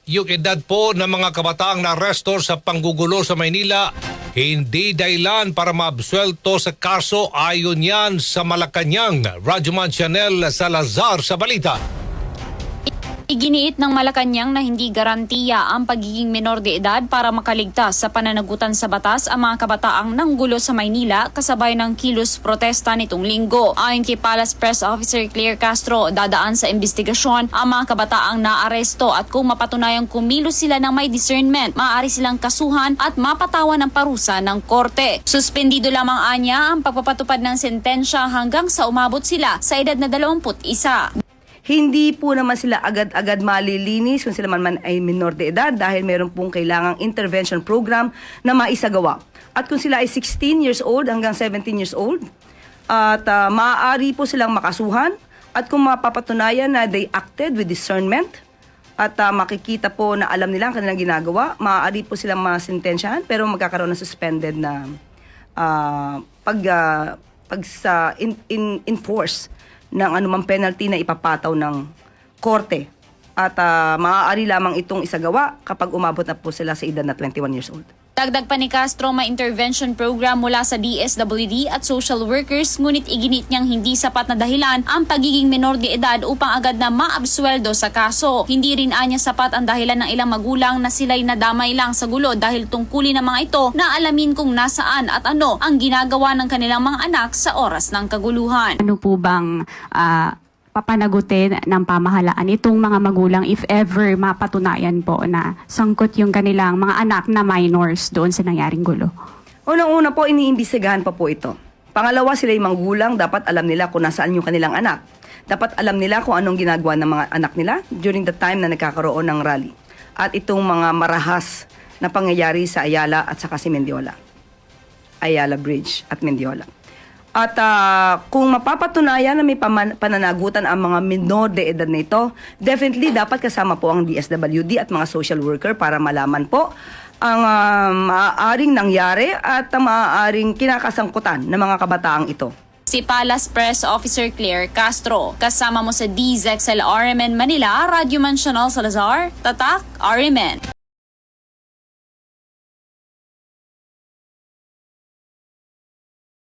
Yung edad po ng mga kabataang naaresto sa panggugulo sa Maynila, hindi dahilan para maabsuelto sa kaso ayon yan sa Malacanang. Radyoman Chanel Salazar sa balita. Iginiit ng Malacanang na hindi garantiya ang pagiging menor de edad para makaligtas sa pananagutan sa batas ang mga kabataang nanggulo sa Maynila kasabay ng kilos protesta nitong linggo. Ayon kay Palace Press Officer Claire Castro, dadaan sa investigasyon ang mga kabataang naaresto at kung mapatunayang kumilos sila ng may discernment, maaari silang kasuhan at mapatawan ng parusa ng korte. Suspendido lamang anya ang pagpapatupad ng sentensya hanggang sa umabot sila sa edad na 21. Hindi po naman sila agad-agad malilinis kung sila man ay minor de edad dahil meron pong kailangang intervention program na maisagawa. At kung sila ay 16 years old hanggang 17 years old, at maaari po silang makasuhan at kung mapapatunayan na they acted with discernment at makikita po na alam nila ang kanilang ginagawa, maaari po silang masintensyahan pero magkakaroon ng suspended na enforce ng anumang penalty na ipapataw ng korte. At maaari lamang itong isagawa kapag umabot na po sila sa edad na 21 years old. Dagdag pa ni Castro, may intervention program mula sa DSWD at social workers, ngunit iginit niyang hindi sapat na dahilan ang pagiging menor de edad upang agad na maabsueldo sa kaso. Hindi rin anya sapat ang dahilan ng ilang magulang na sila'y nadamay lang sa gulo dahil tungkulin ng mga ito na alamin kung nasaan at ano ang ginagawa ng kanilang mga anak sa oras ng kaguluhan. Ano po bang papanagutin ng pamahalaan itong mga magulang if ever mapatunayan po na sangkot yung kanilang mga anak na minors doon sa nangyaring gulo? Unang-una po, iniimbestigahan pa po ito. Pangalawa, sila yung magulang, dapat alam nila kung nasaan yung kanilang anak. Dapat alam nila kung anong ginagawa ng mga anak nila during the time na nagkakaroon ng rally. At itong mga marahas na pangyayari sa Ayala at saka si Mendiola. Ayala Bridge at Mendiola. At kung mapapatunayan na may pananagutan ang mga minor de edad na ito, definitely dapat kasama po ang DSWD at mga social worker para malaman po ang maaaring nangyari at ang maaaring kinakasangkutan ng mga kabataang ito. Si Palace Press Officer Claire Castro, kasama mo sa DZXL RMN Manila, Radyoman Chanel Salazar, Tatak RMN.